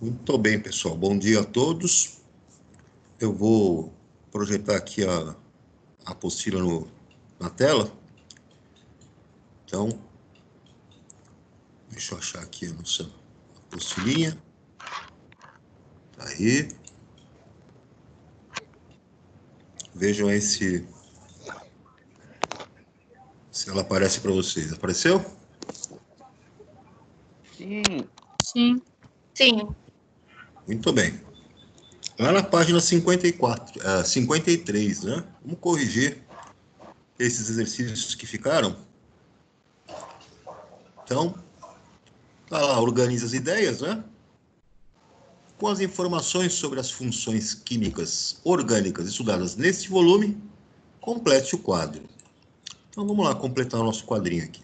Muito bem, pessoal. Bom dia a todos. Eu vou projetar aqui a apostila na tela. Então, deixa eu achar aqui a nossa apostilinha. Tá aí. Vejam aí se ela aparece para vocês. Apareceu? Sim. Sim. Sim. Muito bem. Lá na página 53, né? Vamos corrigir esses exercícios que ficaram. Então, tá lá, organiza as ideias, né? Com as informações sobre as funções químicas orgânicas estudadas neste volume, complete o quadro. Então, vamos lá completar o nosso quadrinho aqui.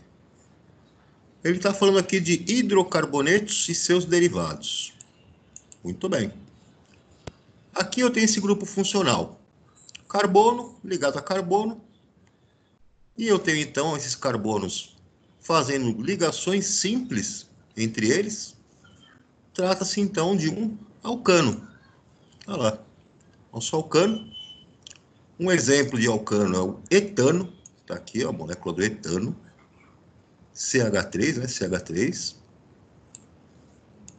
Ele está falando aqui de hidrocarbonetos e seus derivados. Muito bem. Aqui eu tenho esse grupo funcional. Carbono ligado a carbono. E eu tenho, então, esses carbonos fazendo ligações simples entre eles. Trata-se, então, de um alcano. Olha lá. Nosso alcano. Um exemplo de alcano é o etano. Está aqui, ó, a molécula do etano. CH3, né? CH3.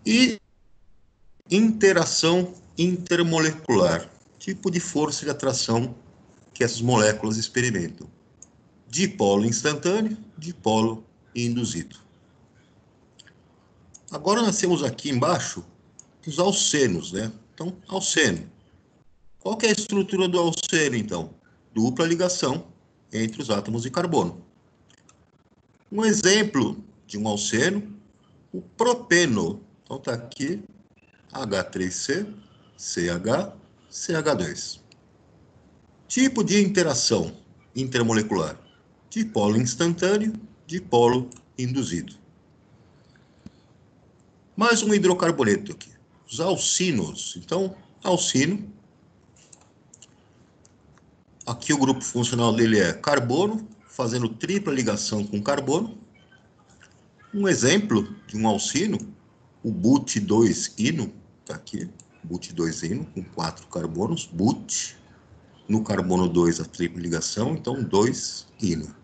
E interação intermolecular. Tipo de força de atração que essas moléculas experimentam. Dipolo instantâneo, dipolo induzido. Agora nós temos aqui embaixo os alcenos, né? Então, alceno. Qual que é a estrutura do alceno, então? Dupla ligação entre os átomos de carbono. Um exemplo de um alceno, o propeno. Então, está aqui H3C, CH, CH2. Tipo de interação intermolecular. Dipolo instantâneo, dipolo induzido. Mais um hidrocarboneto aqui. Os alcinos. Então, alcino. Aqui o grupo funcional dele é carbono, fazendo tripla ligação com carbono. Um exemplo de um alcino, o but2-ino, está aqui, but2-ino, com 4 carbonos, but, no carbono 2 a tripla ligação, então 2-ino.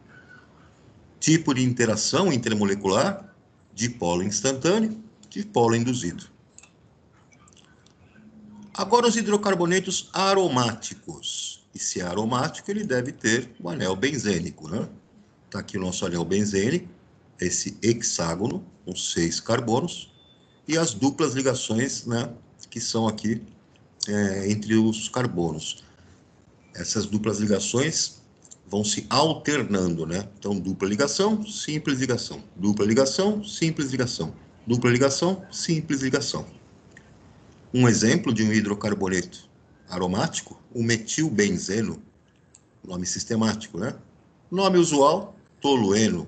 Tipo de interação intermolecular, dipolo instantâneo, dipolo induzido. Agora os hidrocarbonetos aromáticos. E se é aromático, ele deve ter o anel benzênico, né? Está aqui o nosso anel benzênico, esse hexágono com 6 carbonos, e as duplas ligações, né, que são aqui entre os carbonos. Essas duplas ligações vão se alternando, né? Então, dupla ligação, simples ligação. Dupla ligação, simples ligação. Dupla ligação, simples ligação. Um exemplo de um hidrocarboneto aromático, o metilbenzeno, nome sistemático, né? Nome usual, tolueno.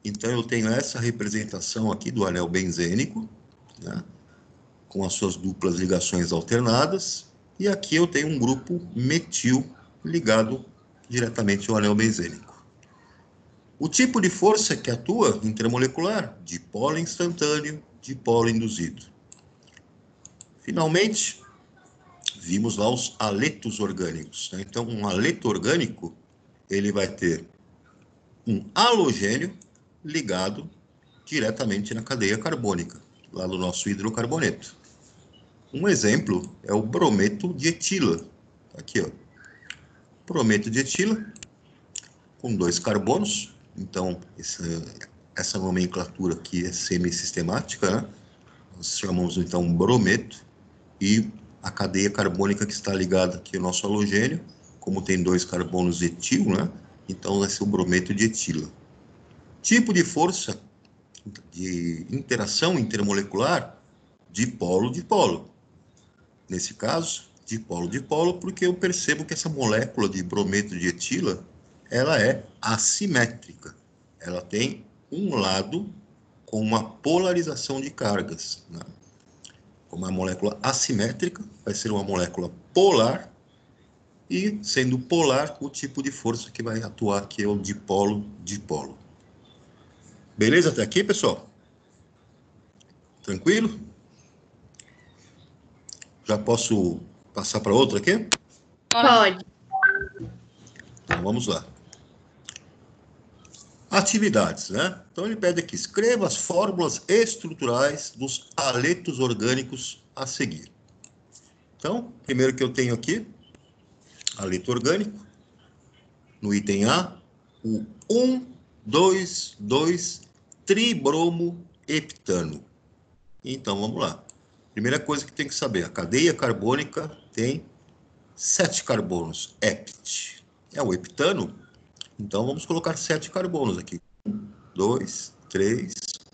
Então, eu tenho essa representação aqui do anel benzênico, né? Com as suas duplas ligações alternadas. E aqui eu tenho um grupo metil ligado diretamente ao anel benzênico. O tipo de força que atua intermolecular, dipolo instantâneo, dipolo induzido. Finalmente, vimos lá os aletos orgânicos, né? Então, um aleto orgânico, ele vai ter um halogênio ligado diretamente na cadeia carbônica, lá do nosso hidrocarboneto. Um exemplo é o brometo de etila. Aqui, ó. Brometo de etila, com 2 carbonos. Então, essa nomenclatura aqui é semi-sistemática, né? Nós chamamos, então, brometo. E a cadeia carbônica que está ligada aqui ao nosso halogênio, como tem 2 carbonos de etil, né? Então, vai ser o brometo de etila. Tipo de força de interação intermolecular, dipolo-dipolo. Nesse caso, dipolo-dipolo, porque eu percebo que essa molécula de brometo de etila, ela é assimétrica. Ela tem um lado com uma polarização de cargas, né? Uma molécula assimétrica vai ser uma molécula polar, e sendo polar, o tipo de força que vai atuar aqui é o dipolo-dipolo. Beleza até aqui, pessoal? Tranquilo? Já posso passar para outra aqui? Pode. Então, vamos lá. Atividades, né? Então, ele pede aqui, escreva as fórmulas estruturais dos aletos orgânicos a seguir. Então, primeiro que eu tenho aqui, aleto orgânico, no item A, o 1,2,2-tribromoheptano. Então, vamos lá. Primeira coisa que tem que saber, a cadeia carbônica tem 7 carbonos, hept. É o heptano, então vamos colocar 7 carbonos aqui. 1, 2, 3,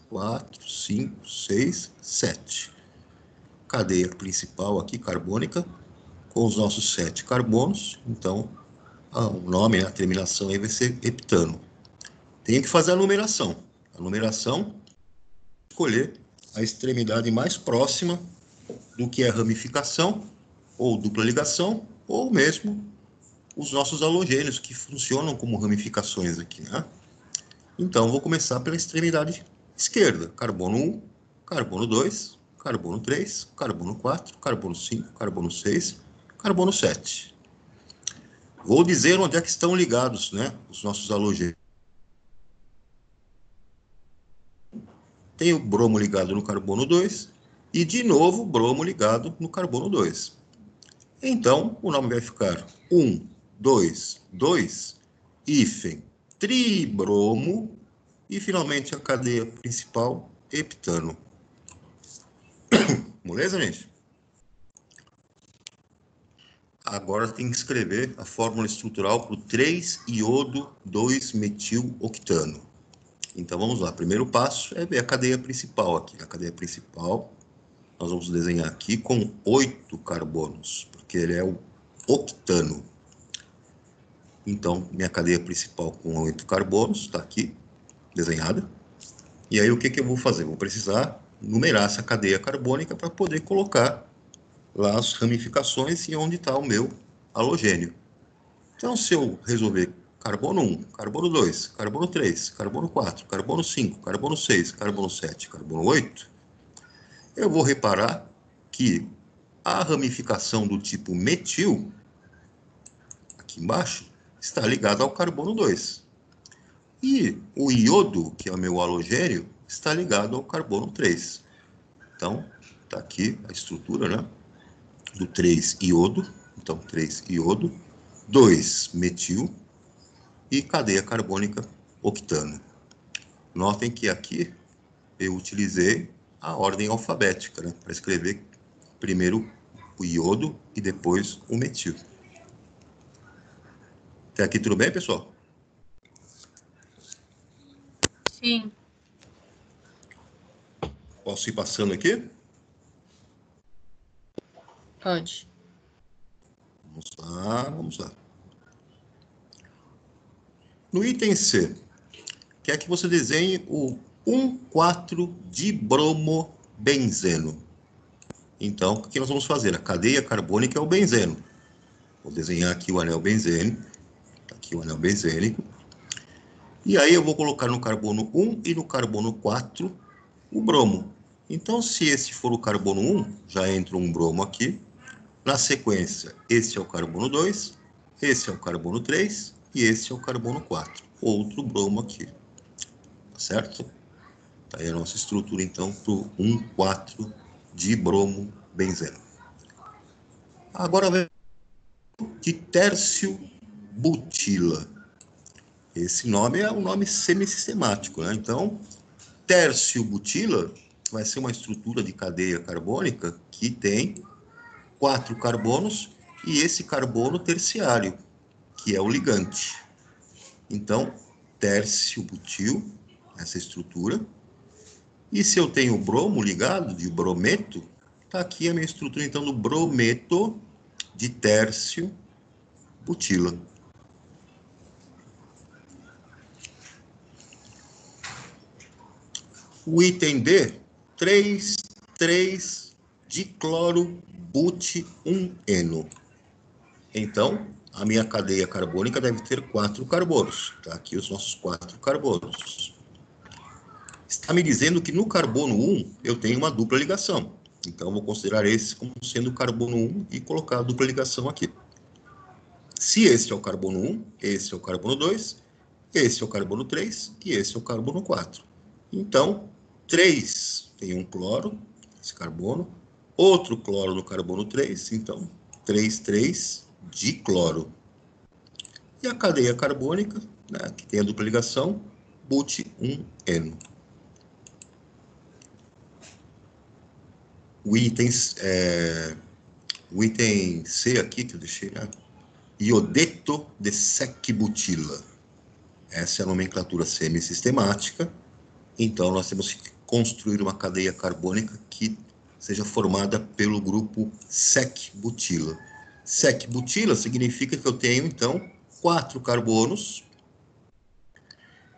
4, 5, 6, 7. Cadeia principal aqui, carbônica, com os nossos 7 carbonos. Então, o nome, a terminação aí vai ser heptano. Tem que fazer a numeração. A numeração, escolher a extremidade mais próxima do que é ramificação, ou dupla ligação, ou mesmo os nossos halogênios, que funcionam como ramificações aqui, né? Então, vou começar pela extremidade esquerda. Carbono 1, carbono 2, carbono 3, carbono 4, carbono 5, carbono 6, carbono 7. Vou dizer onde é que estão ligados, né, os nossos halogênios. Tem o bromo ligado no carbono 2 e, de novo, o bromo ligado no carbono 2. Então, o nome vai ficar 1, 2, 2, hífen, tribromo, e, finalmente, a cadeia principal, heptano. Beleza, gente? Agora tem que escrever a fórmula estrutural para o 3-iodo-2-metil-octano. Então, vamos lá. Primeiro passo é ver a cadeia principal aqui. A cadeia principal, nós vamos desenhar aqui com 8 carbonos, porque ele é o octano. Então, minha cadeia principal com 8 carbonos está aqui, desenhada. E aí, o que eu vou fazer? Vou precisar numerar essa cadeia carbônica para poder colocar lá as ramificações e onde está o meu halogênio. Então, se eu resolver carbono 1, carbono 2, carbono 3, carbono 4, carbono 5, carbono 6, carbono 7, carbono 8, eu vou reparar que a ramificação do tipo metil, aqui embaixo, está ligada ao carbono 2. E o iodo, que é o meu halogênio, está ligado ao carbono 3. Então, está aqui a estrutura, né, do 3-iodo. Então, 3-iodo, 2-metil e cadeia carbônica octano. Notem que aqui eu utilizei a ordem alfabética, né, para escrever primeiro o iodo e depois o metil. Até aqui tudo bem, pessoal? Sim. Posso ir passando aqui? Pode. Vamos lá, vamos lá. No item C, quer que você desenhe o 1,4-dibromobenzeno. Então, o que nós vamos fazer? A cadeia carbônica é o benzeno. Vou desenhar aqui o anel benzênico. Aqui o anel benzênico. E aí eu vou colocar no carbono 1 e no carbono 4 o bromo. Então, se esse for o carbono 1, já entra um bromo aqui. Na sequência, esse é o carbono 2, esse é o carbono 3 e esse é o carbono 4. Outro bromo aqui. Tá certo? Tá aí a nossa estrutura, então, para o 1,4-dibromobenzeno. Agora vem de tércio butila. Esse nome é um nome semissistemático, né? Então, tércio butila vai ser uma estrutura de cadeia carbônica que tem 4 carbonos e esse carbono terciário, que é o ligante. Então, tércio butil, essa estrutura. E se eu tenho bromo ligado, de brometo, está aqui a minha estrutura, então, do brometo de tércio butila. O item D, 3,3-dicloro-but-1-eno. Então, a minha cadeia carbônica deve ter 4 carbonos. Tá aqui os nossos 4 carbonos. Está me dizendo que no carbono 1 eu tenho uma dupla ligação. Então, vou considerar esse como sendo o carbono 1 e colocar a dupla ligação aqui. Se esse é o carbono 1, esse é o carbono 2, esse é o carbono 3 e esse é o carbono 4. Então, 3 tem um cloro, esse carbono, outro cloro no carbono 3, então 3,3 dicloro. E a cadeia carbônica, né, que tem a dupla ligação, but1eno. O item C aqui, que eu deixei, né? Iodeto de secbutila. Essa é a nomenclatura semissistemática. Então, nós temos que construir uma cadeia carbônica que seja formada pelo grupo sec-butila. Sec-butila significa que eu tenho, então, 4 carbonos.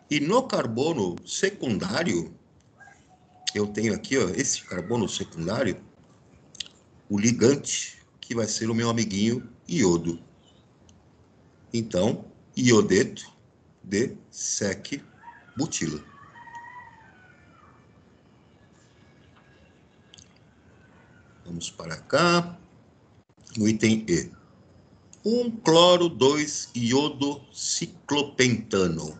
E no carbono secundário, eu tenho aqui, ó, esse carbono secundário, o ligante, que vai ser o meu amiguinho iodo. Então, iodeto de sec-butila. Vamos para cá. O item E. 1 cloro 2 iodo ciclopentano.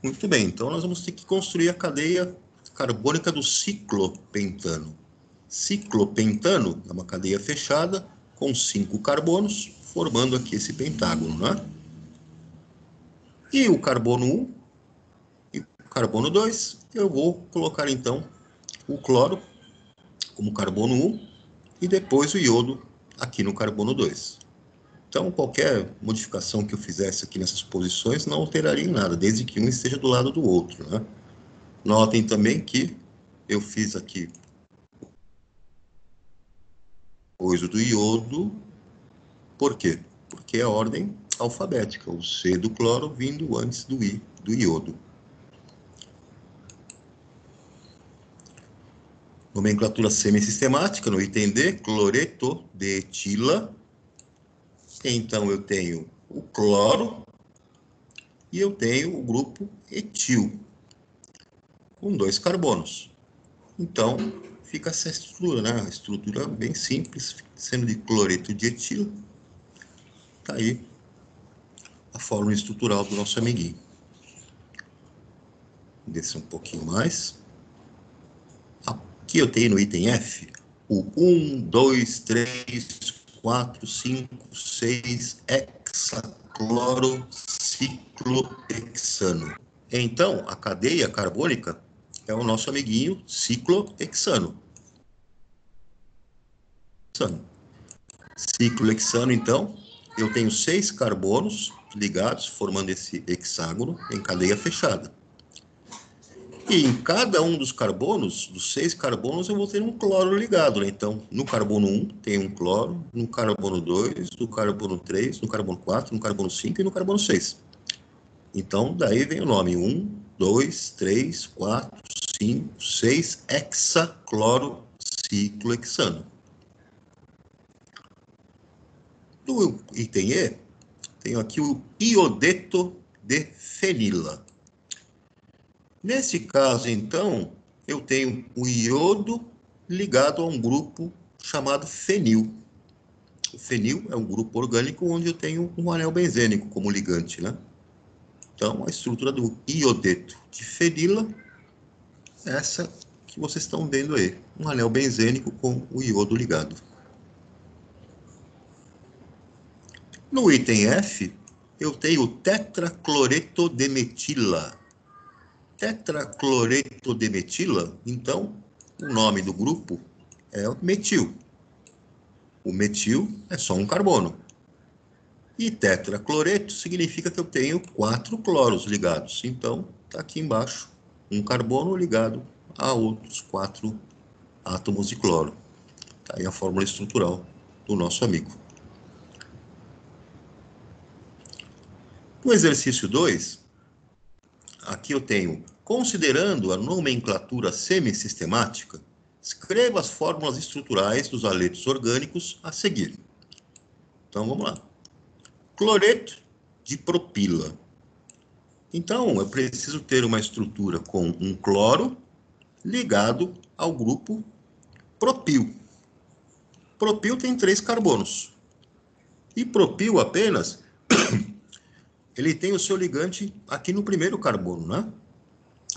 Muito bem, então nós vamos ter que construir a cadeia carbônica do ciclopentano. Ciclopentano é uma cadeia fechada com 5 carbonos, formando aqui esse pentágono, né? E o carbono 1 e o carbono 2, eu vou colocar então o cloro como carbono 1 e depois o iodo aqui no carbono 2. Então, qualquer modificação que eu fizesse aqui nessas posições não alteraria em nada, desde que um esteja do lado do outro, né? Notem também que eu fiz aqui o uso do iodo. Por quê? Porque é a ordem alfabética, o C do cloro vindo antes do I do iodo. Nomenclatura semissistemática, no item D, cloreto de etila. Então, eu tenho o cloro e eu tenho o grupo etil, com 2 carbonos. Então, fica essa estrutura, né? Uma estrutura bem simples, sendo de cloreto de etilo. Está aí a fórmula estrutural do nosso amiguinho. Vou descer um pouquinho mais. Aqui eu tenho no item F o 1, 2, 3, 4, 5, 6 hexaclorociclohexano. Então, a cadeia carbônica é o nosso amiguinho ciclohexano. Ciclohexano, então, eu tenho 6 carbonos ligados, formando esse hexágono em cadeia fechada. E em cada um dos carbonos, dos 6 carbonos, eu vou ter um cloro ligado, né? Então, no carbono 1 tem um cloro, no carbono 2, no carbono 3, no carbono 4, no carbono 5 e no carbono 6. Então, daí vem o nome 1, 2, 3, 4, 5, 6 hexaclorociclohexano. No item E, tenho aqui o iodeto de fenila. Nesse caso, então, eu tenho o iodo ligado a um grupo chamado fenil. O fenil é um grupo orgânico onde eu tenho um anel benzênico como ligante, né? Então, a estrutura do iodeto de fenila é essa que vocês estão vendo aí. Um anel benzênico com o iodo ligado. No item F, eu tenho o tetracloreto de metila. Tetracloreto de metila, então, o nome do grupo é metil. O metil é só um carbono. E tetracloreto significa que eu tenho 4 cloros ligados. Então, está aqui embaixo um carbono ligado a outros 4 átomos de cloro. Está aí a fórmula estrutural do nosso amigo. No exercício 2, aqui eu tenho, considerando a nomenclatura semissistemática, escreva as fórmulas estruturais dos aletos orgânicos a seguir. Então, vamos lá. Cloreto de propila. Então, eu preciso ter uma estrutura com um cloro ligado ao grupo propil. Propil tem 3 carbonos. E propil apenas, ele tem o seu ligante aqui no primeiro carbono, né?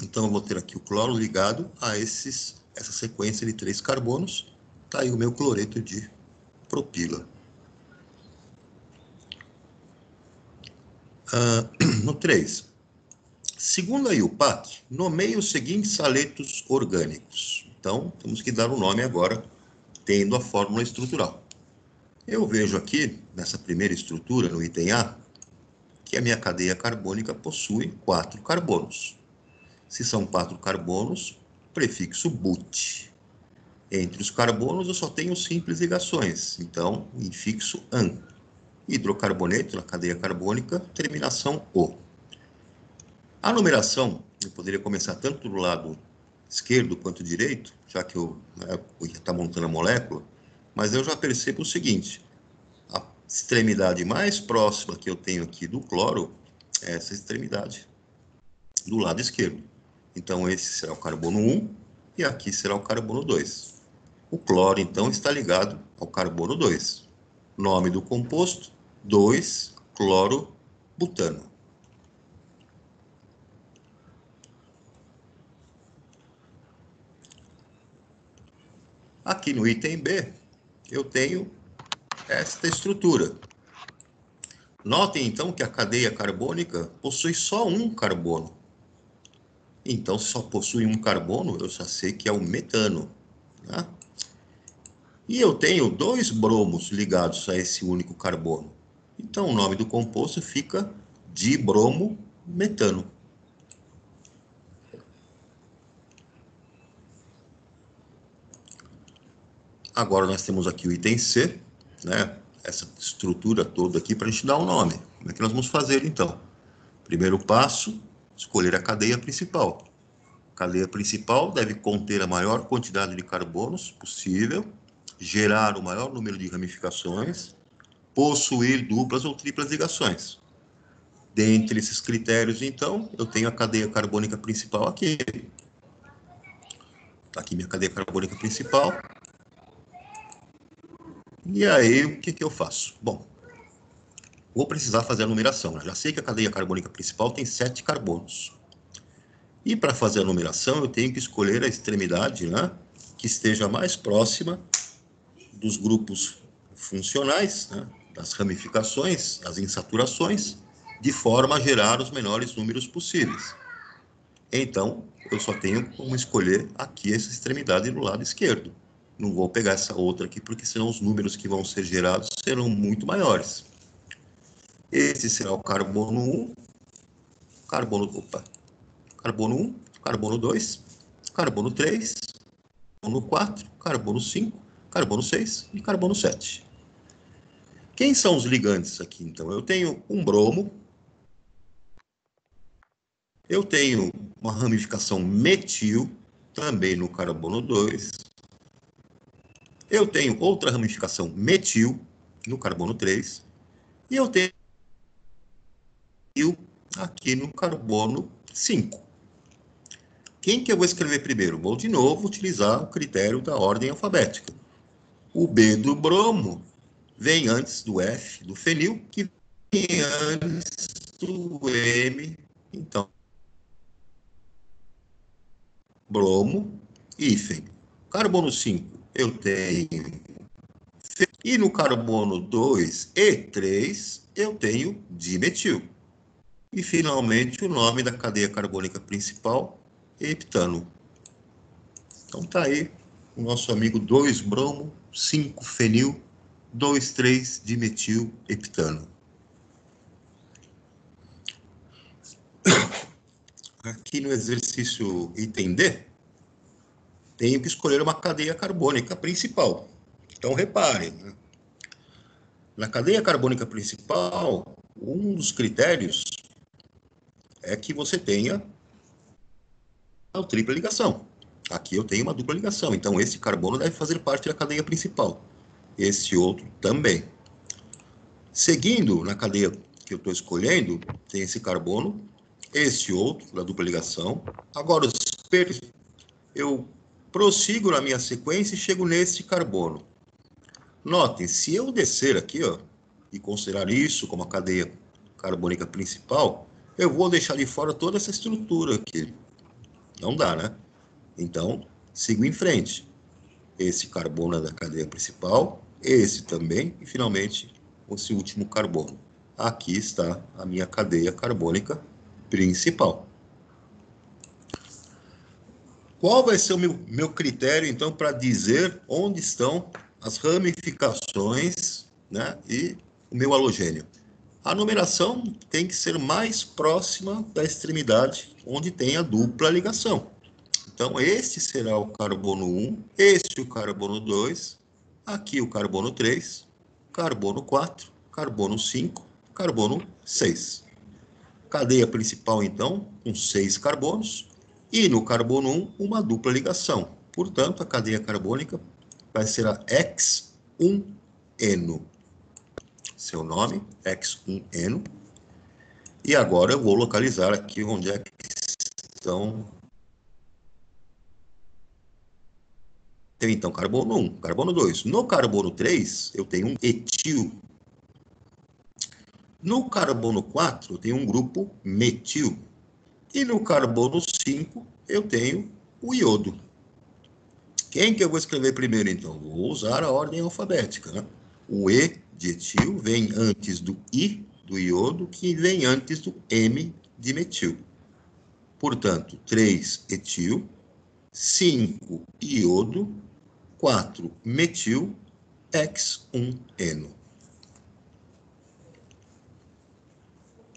Então, eu vou ter aqui o cloro ligado a essa sequência de 3 carbonos. Tá aí o meu cloreto de propila. No 3. Segundo a IUPAC, nomeie os seguintes saletos orgânicos. Então, temos que dar um nome agora, tendo a fórmula estrutural. Eu vejo aqui, nessa primeira estrutura, no item A, que a minha cadeia carbônica possui 4 carbonos. Se são 4 carbonos, prefixo but. Entre os carbonos, eu só tenho simples ligações, então, infixo an. Hidrocarboneto, na cadeia carbônica, terminação o. A numeração, eu poderia começar tanto do lado esquerdo quanto direito, já que eu ia estar montando a molécula, mas eu já percebo o seguinte: a extremidade mais próxima que eu tenho aqui do cloro é essa extremidade do lado esquerdo. Então, esse será o carbono 1 e aqui será o carbono 2. O cloro, então, está ligado ao carbono 2. Nome do composto, 2-clorobutano. Aqui no item B, eu tenho esta estrutura. Notem, então, que a cadeia carbônica possui só um carbono. Então, se só possui um carbono, eu já sei que é o metano, né? E eu tenho 2 bromos ligados a esse único carbono. Então, o nome do composto fica dibromometano. Agora, nós temos aqui o item C, né? Essa estrutura toda aqui para a gente dar um nome. Como é que nós vamos fazer, então? Primeiro passo, escolher a cadeia principal. A cadeia principal deve conter a maior quantidade de carbonos possível, gerar o maior número de ramificações, possuir duplas ou triplas ligações. Dentre esses critérios, então, eu tenho a cadeia carbônica principal aqui. Está aqui minha cadeia carbônica principal. E aí, o que eu faço? Bom, vou precisar fazer a numeração, né? Já sei que a cadeia carbônica principal tem 7 carbonos. E para fazer a numeração, eu tenho que escolher a extremidade, né, que esteja mais próxima dos grupos funcionais, né, das ramificações, das insaturações, de forma a gerar os menores números possíveis. Então, eu só tenho como escolher aqui essa extremidade do lado esquerdo. Não vou pegar essa outra aqui, porque senão os números que vão ser gerados serão muito maiores. Esse será o carbono 1, carbono 1, carbono 2, carbono 3, carbono 4, carbono 5, carbono 6 e carbono 7. Quem são os ligantes aqui, então? Eu tenho um bromo, eu tenho uma ramificação metil, também no carbono 2, eu tenho outra ramificação metil, no carbono 3, e eu tenho aqui no carbono 5. Quem que eu vou escrever primeiro? Vou, de novo, utilizar o critério da ordem alfabética. O B do bromo vem antes do F do fenil, que vem antes do M. Então, bromo, hífen. Carbono 5, eu tenho. E no carbono 2 e 3, eu tenho dimetil. E, finalmente, o nome da cadeia carbônica principal, heptano. Então, tá aí o nosso amigo 2-bromo, 5-fenil, 2,3-dimetil-heptano. Aqui no exercício item D, tenho que escolher uma cadeia carbônica principal. Então, reparem, né? Na cadeia carbônica principal, um dos critérios é que você tenha a tripla ligação. Aqui eu tenho uma dupla ligação, então esse carbono deve fazer parte da cadeia principal. Esse outro também. Seguindo na cadeia que eu estou escolhendo, tem esse carbono, esse outro da dupla ligação. Agora, eu Prossigo na minha sequência e chego neste carbono. Notem, se eu descer aqui, ó, e considerar isso como a cadeia carbônica principal, eu vou deixar de fora toda essa estrutura aqui. Não dá, né? Então, sigo em frente. Esse carbono é da cadeia principal, esse também, e finalmente, esse último carbono. Aqui está a minha cadeia carbônica principal. Qual vai ser o meu critério, então, para dizer onde estão as ramificações, né, e o meu halogênio? A numeração tem que ser mais próxima da extremidade onde tem a dupla ligação. Então, este será o carbono 1, este o carbono 2, aqui o carbono 3, carbono 4, carbono 5, carbono 6. Cadeia principal, então, com 6 carbonos, e no carbono 1, uma dupla ligação. Portanto, a cadeia carbônica vai ser a X1-eno. Seu nome, X1-eno. E agora eu vou localizar aqui onde é que estão. Tem, então, carbono 1, carbono 2. No carbono 3, eu tenho um etil. No carbono 4, eu tenho um grupo metil. E no carbono 5, eu tenho o iodo. Quem que eu vou escrever primeiro, então? Vou usar a ordem alfabética, né? O E de etil vem antes do I, do iodo, que vem antes do M de metil. Portanto, 3 etil, 5 iodo, 4 metil, X1-eno.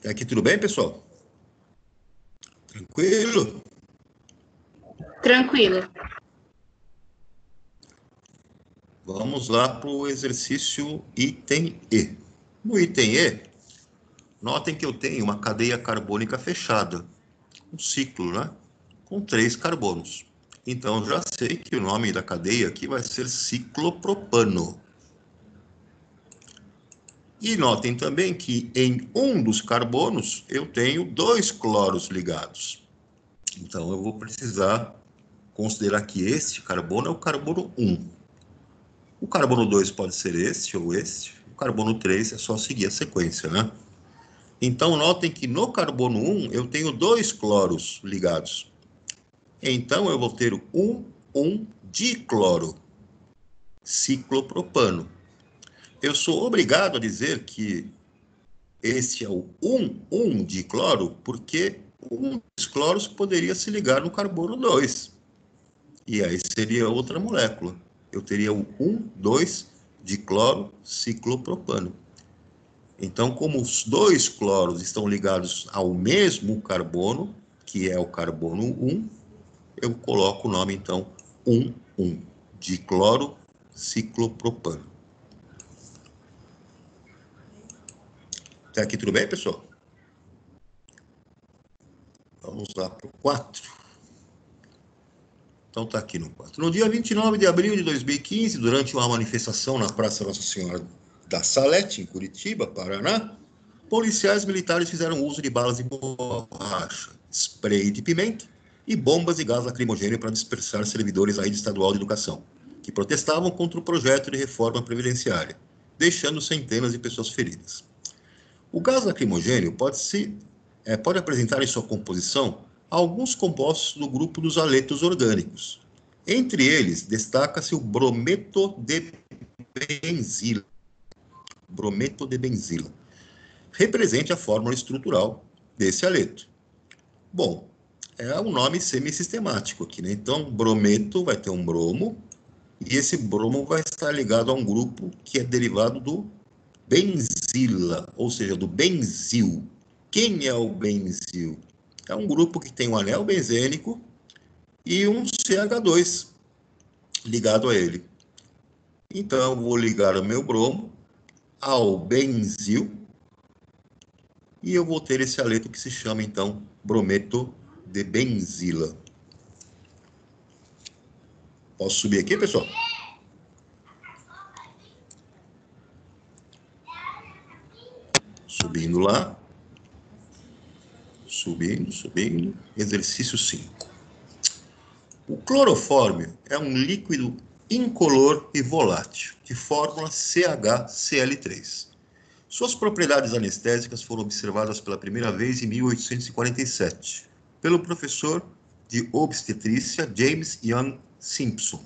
Tá aqui tudo bem, pessoal? Tranquilo? Tranquilo. Vamos lá para o exercício item E. No item E, notem que eu tenho uma cadeia carbônica fechada, um ciclo, né? Com 3 carbonos. Então, já sei que o nome da cadeia aqui vai ser ciclopropano. E notem também que em um dos carbonos eu tenho 2 cloros ligados. Então, eu vou precisar considerar que este carbono é o carbono 1. O carbono 2 pode ser este ou este. O carbono 3 é só seguir a sequência, né? Então, notem que no carbono 1 eu tenho 2 cloros ligados. Então, eu vou ter o 1,1-dicloro, ciclopropano. Eu sou obrigado a dizer que esse é o 1,1-dicloro porque um dos cloros poderia se ligar no carbono 2. E aí seria outra molécula. Eu teria o 1,2-dicloro ciclopropano. Então, como os 2 cloros estão ligados ao mesmo carbono, que é o carbono 1, eu coloco o nome, então, 1,1-dicloro ciclopropano. Até aqui tudo bem, pessoal? Vamos lá para o 4. Então, está aqui no 4. No dia 29 de abril de 2015, durante uma manifestação na Praça Nossa Senhora da Salete, em Curitiba, Paraná, policiais militares fizeram uso de balas de borracha, spray de pimenta e bombas de gás lacrimogêneo para dispersar servidores da rede estadual de educação, que protestavam contra o projeto de reforma previdenciária, deixando centenas de pessoas feridas. O gás lacrimogênio pode apresentar em sua composição alguns compostos do grupo dos haletos orgânicos. Entre eles, destaca-se o brometo de benzila, represente a fórmula estrutural desse haleto. Bom, é um nome semi-sistemático aqui, né? Então, brometo vai ter um bromo, e esse bromo vai estar ligado a um grupo que é derivado do benzila, ou seja, do benzil. Quem é o benzil? É um grupo que tem um anel benzênico e um CH2 ligado a ele. Então, eu vou ligar o meu bromo ao benzil e eu vou ter esse haleto que se chama, então, brometo de benzila. Posso subir aqui, pessoal? Subindo lá. Subindo. Exercício 5. O clorofórmio é um líquido incolor e volátil, de fórmula CHCl3. Suas propriedades anestésicas foram observadas pela primeira vez em 1847, pelo professor de obstetrícia James Young Simpson.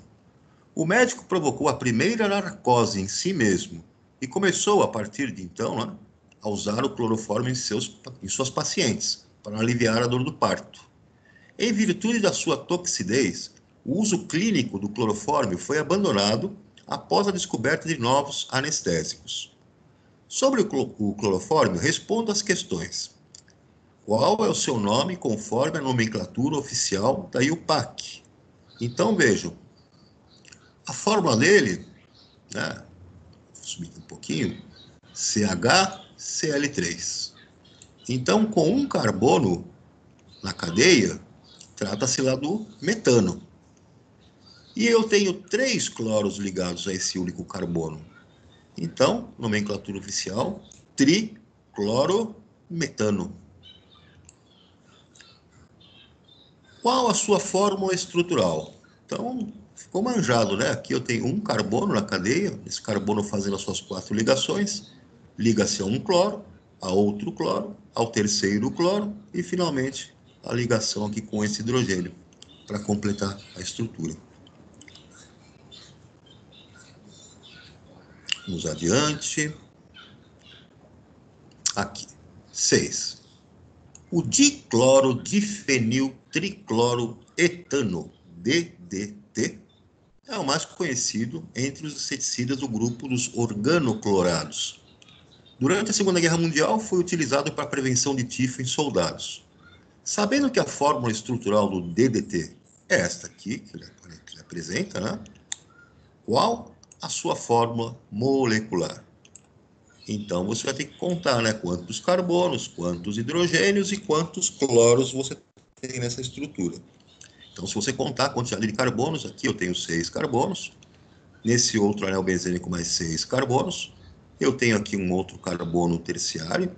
O médico provocou a primeira narcose em si mesmo e começou, a partir de então, né, a usar o clorofórmio em suas pacientes, para aliviar a dor do parto. Em virtude da sua toxidez, o uso clínico do clorofórmio foi abandonado após a descoberta de novos anestésicos. Sobre o clorofórmio, responda às questões. Qual é o seu nome conforme a nomenclatura oficial da IUPAC? Então, vejam, a fórmula dele, né, vou subir um pouquinho, CHCl3. Então, com um carbono na cadeia, trata-se lá do metano. E eu tenho 3 cloros ligados a esse único carbono. Então, nomenclatura oficial, triclorometano. Qual a sua fórmula estrutural? Então, ficou manjado, né? Aqui eu tenho um carbono na cadeia, esse carbono fazendo as suas 4 ligações, liga-se a um cloro, a outro cloro, ao terceiro cloro e, finalmente, a ligação aqui com esse hidrogênio, para completar a estrutura. Vamos adiante. Aqui, 6. O diclorodifeniltricloroetano, DDT, é o mais conhecido entre os inseticidas do grupo dos organoclorados. Durante a Segunda Guerra Mundial, foi utilizado para a prevenção de tifo em soldados. Sabendo que a fórmula estrutural do DDT é esta aqui, que ele apresenta, né? Qual a sua fórmula molecular? Então, você vai ter que contar, né, quantos carbonos, quantos hidrogênios e quantos cloros você tem nessa estrutura. Então, se você contar a quantidade de carbonos, aqui eu tenho 6 carbonos, nesse outro anel benzênico mais 6 carbonos, eu tenho aqui um outro carbono terciário,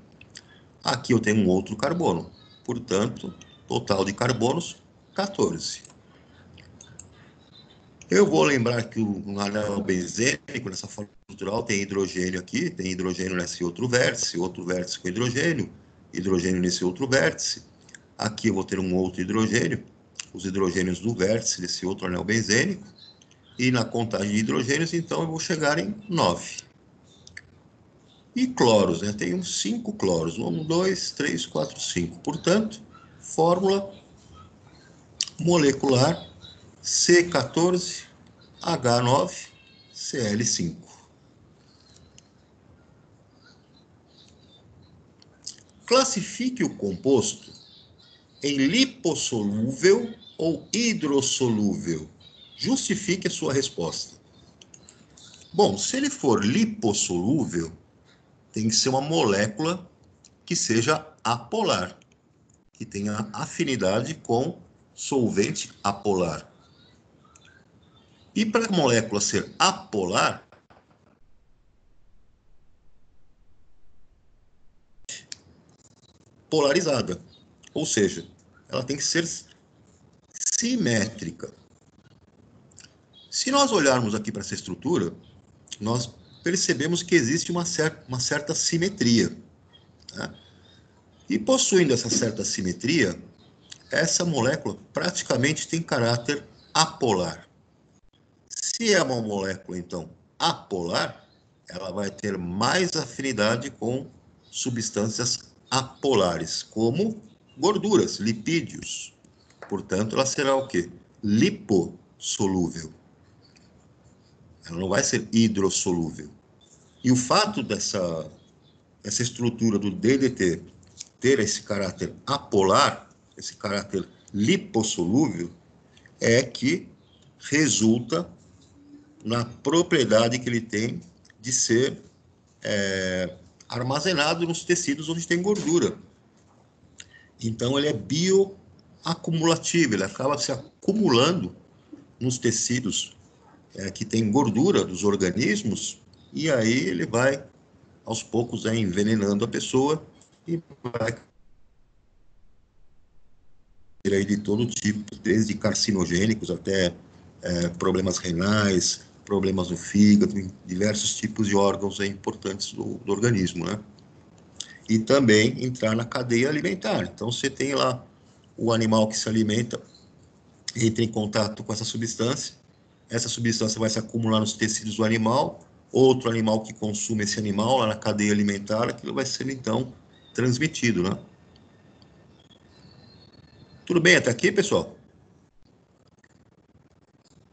aqui eu tenho um outro carbono. Portanto, total de carbonos, 14. Eu vou lembrar que o anel benzênico, nessa forma estrutural, tem hidrogênio aqui, tem hidrogênio nesse outro vértice com hidrogênio nesse outro vértice. Aqui eu vou ter um outro hidrogênio, os hidrogênios do vértice desse outro anel benzênico, e na contagem de hidrogênios, então, eu vou chegar em 9. E cloros, né? Tenho 5 cloros, 1, 2, 3, 4, 5. Portanto, fórmula molecular C14H9Cl5. Classifique o composto em lipossolúvel ou hidrossolúvel. Justifique a sua resposta. Bom, se ele for lipossolúvel, tem que ser uma molécula que seja apolar, que tenha afinidade com solvente apolar. E para a molécula ser apolar, polarizada, ou seja, ela tem que ser simétrica. Se nós olharmos aqui para essa estrutura, nós percebemos que existe uma certa simetria, né? E possuindo essa certa simetria, essa molécula praticamente tem caráter apolar. Se é uma molécula, então, apolar, ela vai ter mais afinidade com substâncias apolares, como gorduras, lipídios. Portanto, ela será o quê? Lipossolúvel. Ela não vai ser hidrossolúvel. E o fato dessa estrutura do DDT ter esse caráter apolar, esse caráter lipossolúvel, é que resulta na propriedade que ele tem de ser armazenado nos tecidos onde tem gordura. Então, ele é bioacumulativo, ele acaba se acumulando nos tecidos que tem gordura dos organismos, e aí ele vai, aos poucos, envenenando a pessoa e vai aí de todo tipo, desde carcinogênicos até problemas renais, problemas no fígado, diversos tipos de órgãos importantes do organismo, né? E também entrar na cadeia alimentar. Então, você tem lá o animal que se alimenta, entra em contato com essa substância vai se acumular nos tecidos do animal, outro animal que consome esse animal lá na cadeia alimentar, aquilo vai ser, então, transmitido, né? Tudo bem até aqui, pessoal?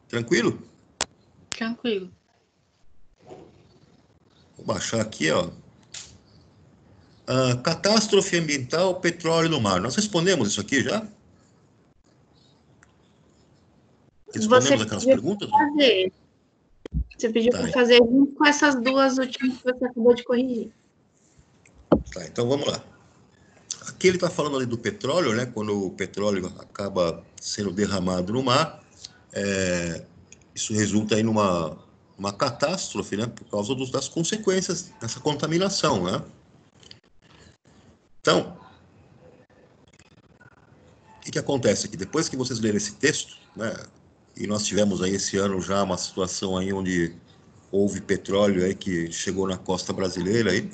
Tranquilo? Tranquilo. Vou baixar aqui, ó. Catástrofe ambiental, petróleo no mar. Nós respondemos isso aqui já? Respondemos aquelas perguntas? Fazer. Você pediu para fazer junto com essas duas últimas que você acabou de corrigir. Tá, então vamos lá. Aqui ele está falando ali do petróleo, né? Quando o petróleo acaba sendo derramado no mar, isso resulta aí numa catástrofe, né? Por causa das consequências dessa contaminação, né? Então, o que acontece aqui? Depois que vocês lerem esse texto, né? E nós tivemos aí esse ano já uma situação aí onde houve petróleo aí que chegou na costa brasileira aí,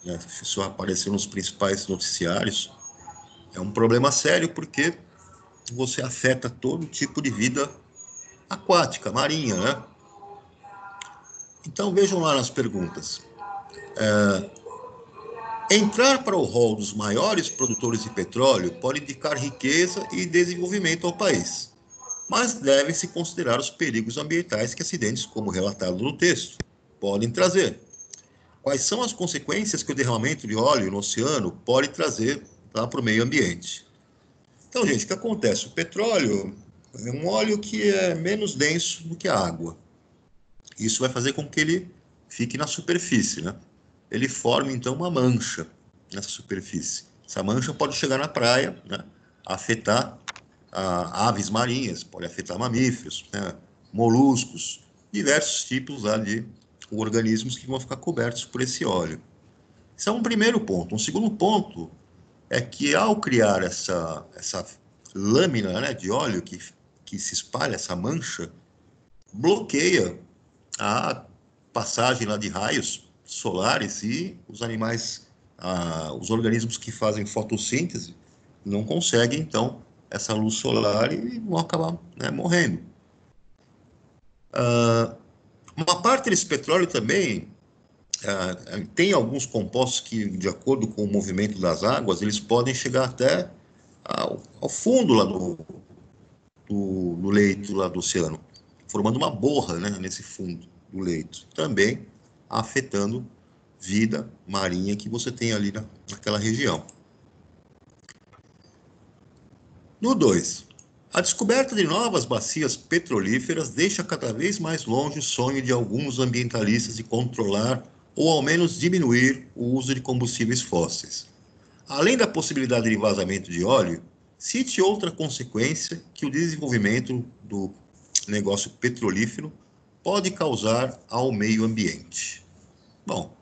né? Isso apareceu nos principais noticiários. É um problema sério porque você afeta todo tipo de vida aquática, marinha, né? Então vejam lá nas perguntas. Entrar para o rol dos maiores produtores de petróleo pode indicar riqueza e desenvolvimento ao país, mas devem-se considerar os perigos ambientais que acidentes, como relatado no texto, podem trazer. Quais são as consequências que o derramamento de óleo no oceano pode trazer para o meio ambiente? Então, gente, o que acontece? O petróleo é um óleo que é menos denso do que a água. Isso vai fazer com que ele fique na superfície, né? Ele forma, então, uma mancha nessa superfície. Essa mancha pode chegar na praia, né? Afetar aves marinhas, pode afetar mamíferos, né? Moluscos, diversos tipos lá de organismos que vão ficar cobertos por esse óleo. Esse é um primeiro ponto. Um segundo ponto é que, ao criar essa lâmina, né, de óleo que se espalha, essa mancha, bloqueia a passagem lá de raios solares e os animais, os organismos que fazem fotossíntese não conseguem, então, essa luz solar e vão acabar, né, morrendo. Uma parte desse petróleo também tem alguns compostos que, de acordo com o movimento das águas, eles podem chegar até ao fundo lá do leito lá do oceano, formando uma borra, né, nesse fundo do leito, também afetando vida marinha que você tem ali naquela região. No 2, a descoberta de novas bacias petrolíferas deixa cada vez mais longe o sonho de alguns ambientalistas de controlar ou ao menos diminuir o uso de combustíveis fósseis. Além da possibilidade de vazamento de óleo, cite outra consequência que o desenvolvimento do negócio petrolífero pode causar ao meio ambiente. Bom,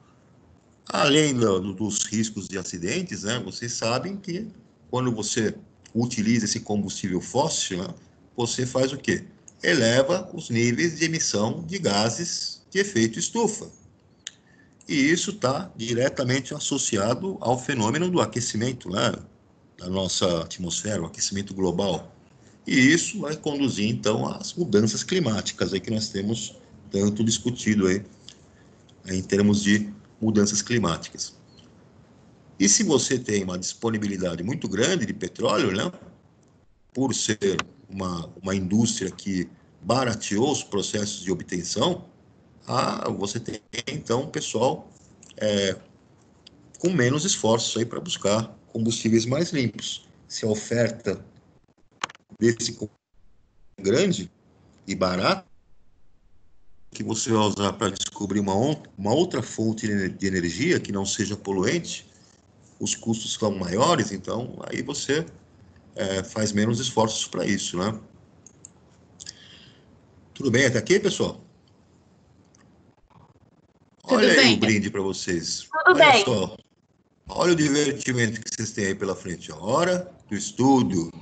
além dos riscos de acidentes, né, vocês sabem que quando você utiliza esse combustível fóssil, né, você faz o quê? Eleva os níveis de emissão de gases de efeito estufa. E isso está diretamente associado ao fenômeno do aquecimento, né, da nossa atmosfera, o aquecimento global. E isso vai conduzir, então, às mudanças climáticas aí que nós temos tanto discutido aí, em termos de mudanças climáticas. E se você tem uma disponibilidade muito grande de petróleo, né, por ser uma indústria que barateou os processos de obtenção, você tem, então, pessoal com menos esforços aí para buscar combustíveis mais limpos. Se a oferta desse grande e barato, que você vai usar para descobrir uma outra fonte de energia que não seja poluente, os custos são maiores, então aí você faz menos esforços para isso, né? Tudo bem até aqui, pessoal? Olha aí o brinde para vocês. Olha só. Olha o divertimento que vocês têm aí pela frente. Hora do estudo.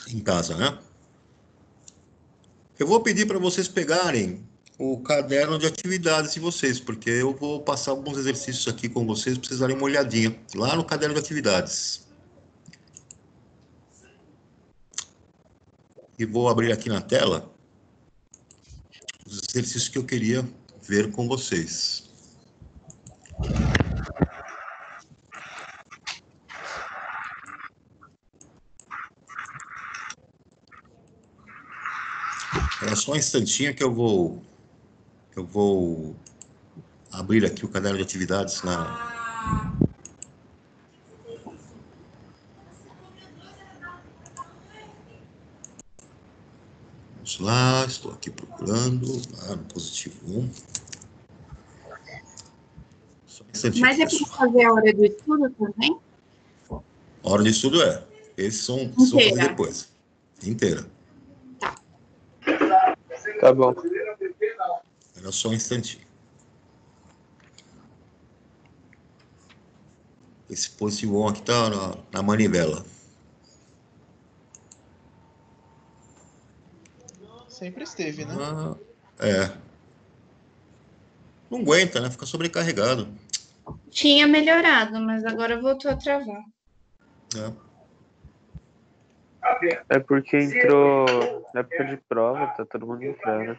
em casa, né? Eu vou pedir para vocês pegarem o caderno de atividades de vocês, porque eu vou passar alguns exercícios aqui com vocês, para vocês darem uma olhadinha lá no caderno de atividades. E vou abrir aqui na tela os exercícios que eu queria ver com vocês. É só um instantinho que eu vou abrir aqui o caderno de atividades na... Vamos lá, estou aqui procurando, lá no positivo 1. Só um instantinho, Mas é para fazer a hora do estudo também? A hora de estudo é. Esses são fazer depois. Inteira. Tá bom. Era só um instantinho. Esse positivo 1 aqui tá na manivela. Sempre esteve, né? É. Não aguenta, né? Fica sobrecarregado. Tinha melhorado, mas agora voltou a travar. É porque entrou na época de prova, tá todo mundo entrando.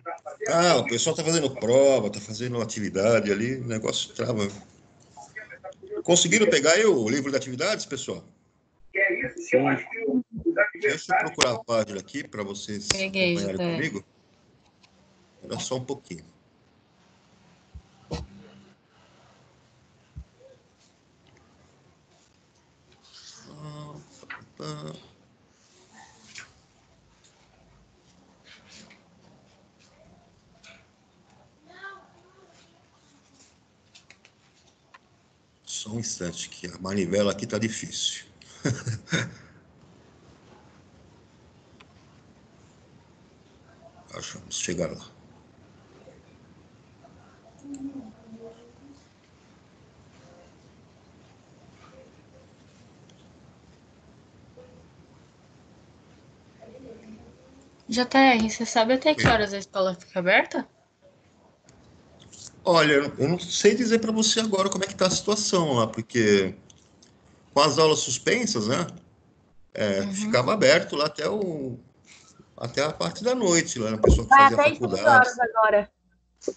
Ah, o pessoal tá fazendo prova, tá fazendo atividade ali, o negócio trava. Conseguiram pegar aí o livro de atividades, pessoal? Sim. Deixa eu procurar a página aqui para vocês acompanharem comigo. Era só um pouquinho. Só um instante, que a manivela aqui tá difícil. Acho, vamos chegar lá. JR, você sabe até que horas a escola fica aberta? Olha, eu não sei dizer para você agora como é que tá a situação lá, porque com as aulas suspensas, né? Ficava aberto lá até a parte da noite, lá, a pessoa que fazia faculdade. Horas agora.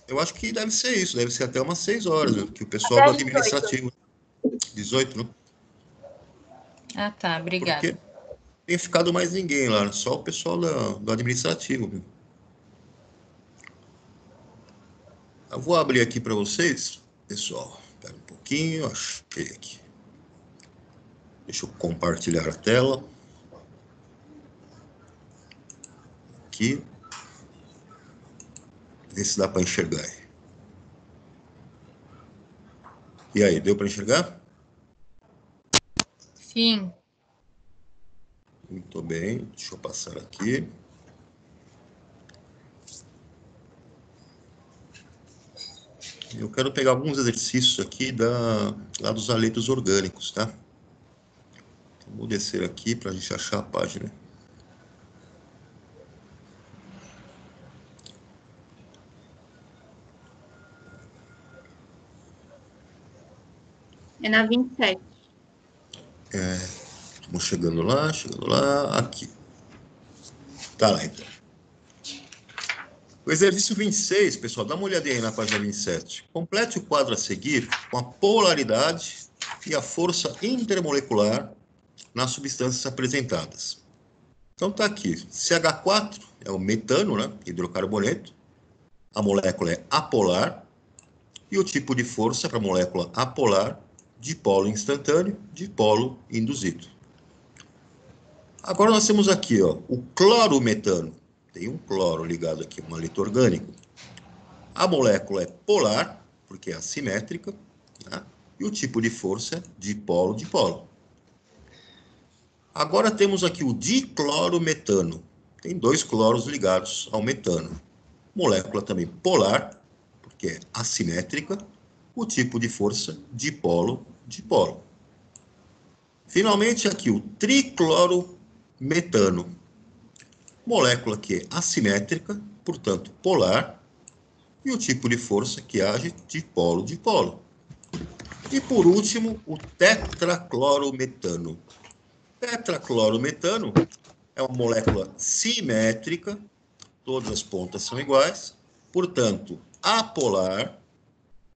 Eu acho que deve ser isso, deve ser até umas 6 horas, né? Que o pessoal do administrativo. 18, né? Ah, tá, obrigada. Porque não tem ficado mais ninguém lá, só o pessoal do administrativo. Viu? Eu vou abrir aqui para vocês, pessoal. Espera um pouquinho, achei aqui. Deixa eu compartilhar a tela. Aqui. Ver se dá para enxergar aí. E aí, deu para enxergar? Sim. Muito bem, deixa eu passar aqui. Eu quero pegar alguns exercícios aqui lá dos aletos orgânicos, tá? Então, vou descer aqui para a gente achar a página. É na 27. Estamos chegando lá, aqui. Tá lá, então. O exercício 26, pessoal, dá uma olhadinha aí na página 27. Complete o quadro a seguir com a polaridade e a força intermolecular nas substâncias apresentadas. Então tá aqui, CH4 é o metano, né, hidrocarboneto, a molécula é apolar, e o tipo de força para a molécula apolar, dipolo instantâneo, dipolo induzido. Agora nós temos aqui, ó, o clorometano. Tem um cloro ligado aqui, um haleto orgânico. A molécula é polar, porque é assimétrica, né? E o tipo de força é dipolo-dipolo. Agora temos aqui o diclorometano. Tem 2 cloros ligados ao metano. Molécula também polar, porque é assimétrica. O tipo de força dipolo-dipolo. Finalmente aqui o triclorometano. molécula que é assimétrica, portanto polar, e o tipo de força que age dipolo-dipolo. E por último, o tetraclorometano. Tetraclorometano é uma molécula simétrica, todas as pontas são iguais, portanto apolar,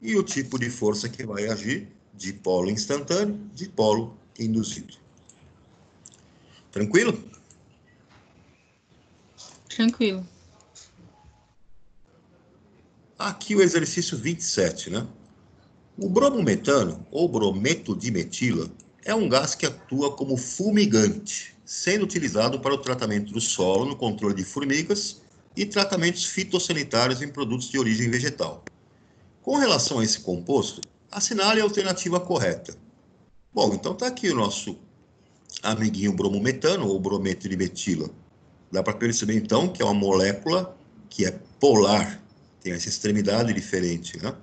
e o tipo de força que vai agir, dipolo instantâneo, dipolo induzido. Tranquilo? Tranquilo. Aqui o exercício 27, né? O bromometano, ou brometo de metila, é um gás que atua como fumigante, sendo utilizado para o tratamento do solo no controle de formigas e tratamentos fitossanitários em produtos de origem vegetal. Com relação a esse composto, assinale a alternativa correta. Bom, então está aqui o nosso amiguinho bromometano, ou brometo de metila. Dá para perceber, então, que é uma molécula que é polar, tem essa extremidade diferente, né?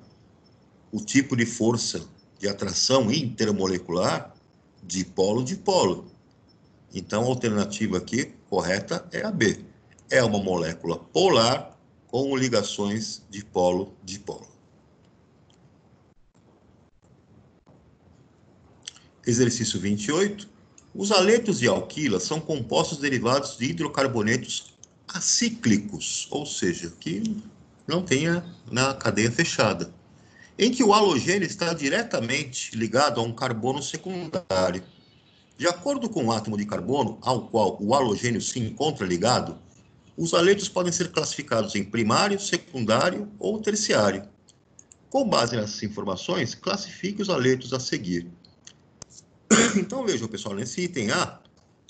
O tipo de força de atração intermolecular, dipolo-dipolo. Então, a alternativa aqui correta é a B. É uma molécula polar com ligações dipolo-dipolo. Exercício 28. Os aletos de alquila são compostos derivados de hidrocarbonetos acíclicos, ou seja, que não tenha na cadeia fechada, em que o halogênio está diretamente ligado a um carbono secundário. De acordo com o átomo de carbono ao qual o halogênio se encontra ligado, os aletos podem ser classificados em primário, secundário ou terciário. Com base nessas informações, classifique os aletos a seguir. Então, vejam, pessoal, nesse item A,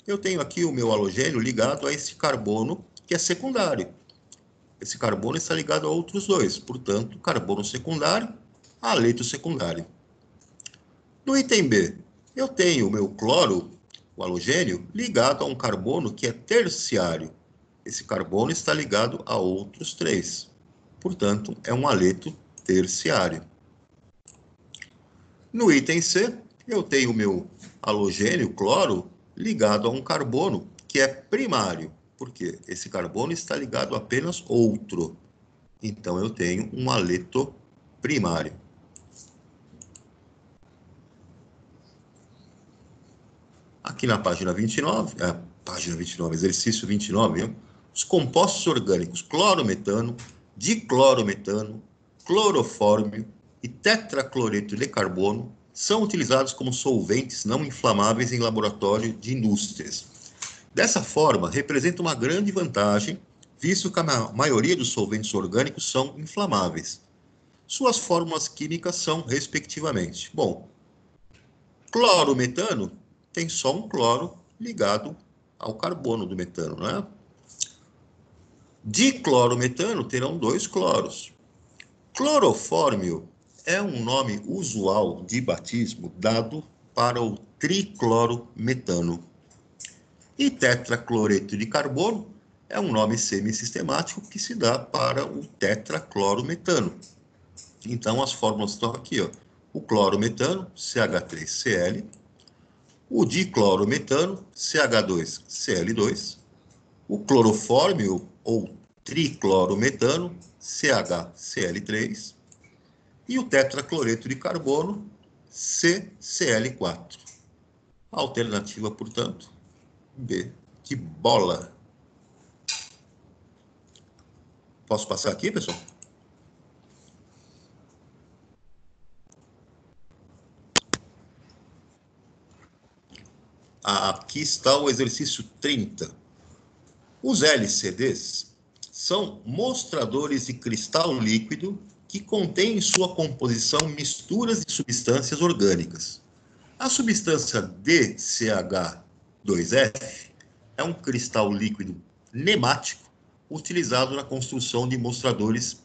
eu tenho aqui o meu halogênio ligado a esse carbono que é secundário. Esse carbono está ligado a outros dois, portanto, carbono secundário, aleto secundário. No item B, eu tenho o meu cloro, o halogênio, ligado a um carbono que é terciário. Esse carbono está ligado a outros três, portanto, é um aleto terciário. No item C, eu tenho o meu halogênio, cloro, ligado a um carbono que é primário, porque esse carbono está ligado a apenas outro. Então, eu tenho um aleto primário. Aqui na página 29, exercício 29, hein? Os compostos orgânicos clorometano, diclorometano, clorofórmio e tetracloreto de carbono são utilizados como solventes não inflamáveis em laboratório de indústrias. Dessa forma, representa uma grande vantagem, visto que a maioria dos solventes orgânicos são inflamáveis. Suas fórmulas químicas são, respectivamente. Bom, clorometano tem só um cloro ligado ao carbono do metano, né? Diclorometano terão dois cloros. Clorofórmio é um nome usual de batismo dado para o triclorometano. E tetracloreto de carbono é um nome semissistemático que se dá para o tetraclorometano. Então, as fórmulas estão aqui, ó. O clorometano, CH3Cl, o diclorometano, CH2Cl2, o clorofórmio, ou triclorometano, CHCl3, e o tetracloreto de carbono, CCl4. A alternativa, portanto, B, de bola. Posso passar aqui, pessoal? Aqui está o exercício 30. Os LCDs são mostradores de cristal líquido que contêm em sua composição misturas de substâncias orgânicas. A substância DCH2F é um cristal líquido nemático utilizado na construção de mostradores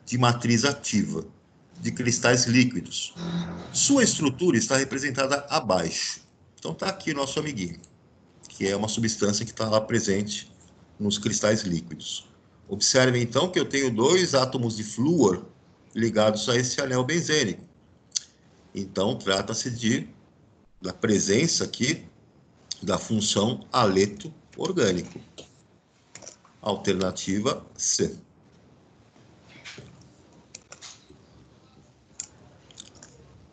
de matriz ativa, de cristais líquidos. Sua estrutura está representada abaixo. Então está aqui o nosso amiguinho, que é uma substância que está lá presente nos cristais líquidos. Observem, então, que eu tenho dois átomos de flúor ligados a esse anel benzênico. Então, trata-se da presença aqui da função aleto orgânico. Alternativa C.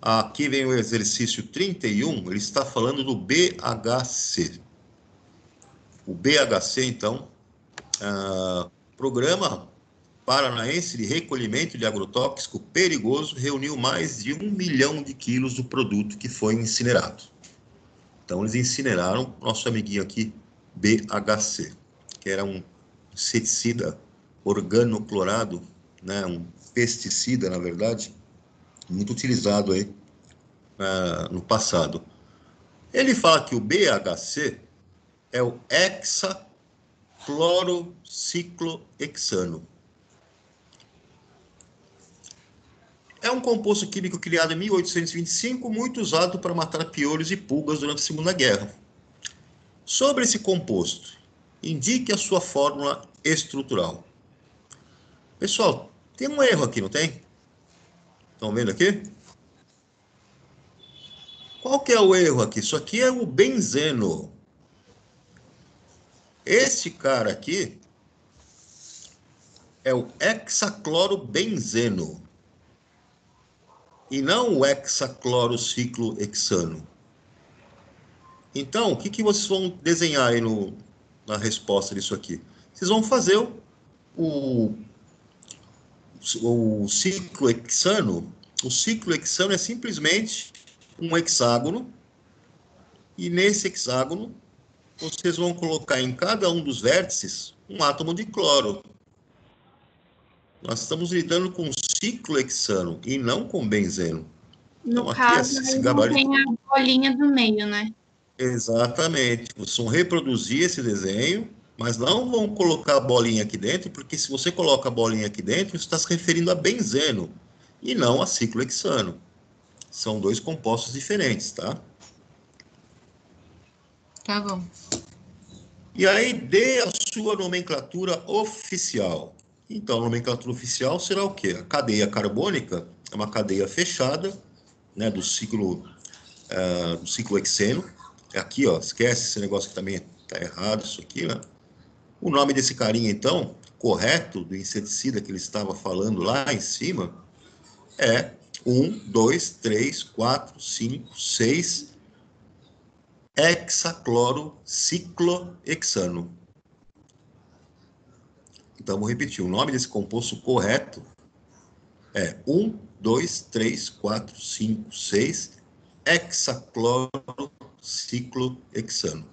Aqui vem o exercício 31, ele está falando do BHC. O BHC, então, Programa Paranaense de Recolhimento de Agrotóxico Perigoso, reuniu mais de 1 milhão de quilos do produto que foi incinerado. Então, eles incineraram nosso amiguinho aqui, BHC, que era um inseticida organoclorado, né, um pesticida, na verdade, muito utilizado aí no passado. Ele fala que o BHC é o hexaclorociclohexano. É um composto químico criado em 1825, muito usado para matar piolhos e pulgas durante a Segunda Guerra. Sobre esse composto, indique a sua fórmula estrutural. Pessoal, tem um erro aqui, não tem? Estão vendo aqui? Qual que é o erro aqui? Isso aqui é o benzeno. Esse cara aqui é o hexaclorobenzeno e não o hexaclorociclohexano. Então, o que vocês vão desenhar aí na resposta disso aqui? Vocês vão fazer o ciclohexano. O ciclohexano é simplesmente um hexágono, e nesse hexágono vocês vão colocar em cada um dos vértices um átomo de cloro. Nós estamos lidando com ciclohexano e não com benzeno. No então, caso, aqui, esse não gabarito... tem a bolinha do meio, né? Exatamente. Vocês vão reproduzir esse desenho, mas não vão colocar a bolinha aqui dentro, porque se você coloca a bolinha aqui dentro, isso está se referindo a benzeno e não a ciclohexano. São dois compostos diferentes, tá? Tá bom. E aí, dê a sua nomenclatura oficial. Então, a nomenclatura oficial será o quê? A cadeia carbônica é uma cadeia fechada, né, do ciclohexeno. Aqui, ó, esquece esse negócio que também está errado, isso aqui, né? O nome desse carinha, então, correto, do inseticida que ele estava falando lá em cima, é 1, 2, 3, 4, 5, 6 hexaclorociclohexano. Então, vou repetir, o nome desse composto correto é 1, 2, 3, 4, 5, 6 hexaclorociclohexano.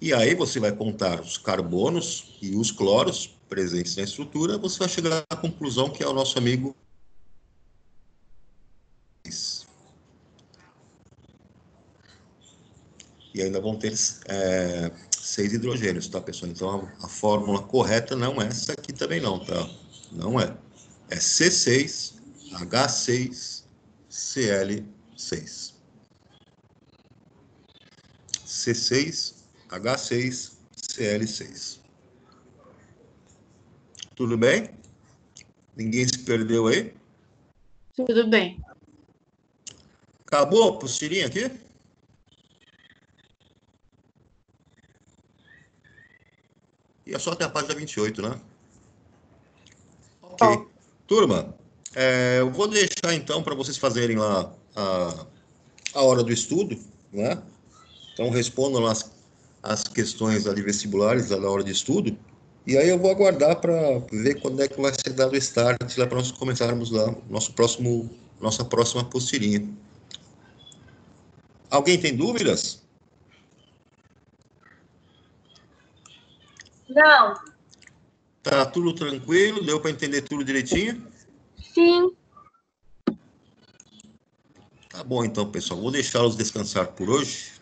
E aí você vai contar os carbonos e os cloros presentes na estrutura, você vai chegar à conclusão que é o nosso amigo. E ainda vão ter 6 hidrogênios, tá, pessoal? Então, a fórmula correta não é essa aqui também não, tá? Não é. É C6H6Cl6. C6H6Cl6. Tudo bem? Ninguém se perdeu aí? Tudo bem. Acabou a apostilinha aqui? E é só até a página 28, né? Ok. Oh. Turma, eu vou deixar então para vocês fazerem lá a hora do estudo, né? Então respondam lá as questões ali vestibulares da hora de estudo, e aí eu vou aguardar para ver quando é que vai ser dado o start lá para nós começarmos lá nossa próxima apostilinha. Alguém tem dúvidas? Não. Tá tudo tranquilo? Deu para entender tudo direitinho? Sim. Tá bom então, pessoal. Vou deixá-los descansar por hoje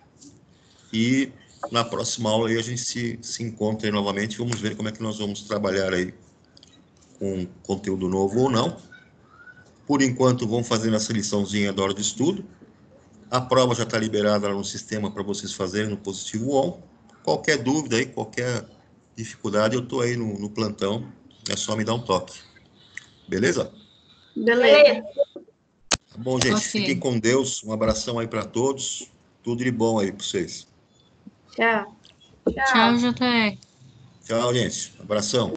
e na próxima aula aí a gente se encontra aí novamente. Vamos ver como é que nós vamos trabalhar aí com conteúdo novo ou não. Por enquanto, vamos fazer essa liçãozinha da hora de estudo. A prova já está liberada lá no sistema para vocês fazerem no Positivo On. Qualquer dúvida aí, qualquer dificuldade, eu estou aí no plantão. É só me dar um toque. Beleza? Beleza. Tá bom, gente. Ok. Fiquem com Deus. Um abração aí para todos. Tudo de bom aí para vocês. Tchau. Tchau, JR. Tchau, gente. Abração.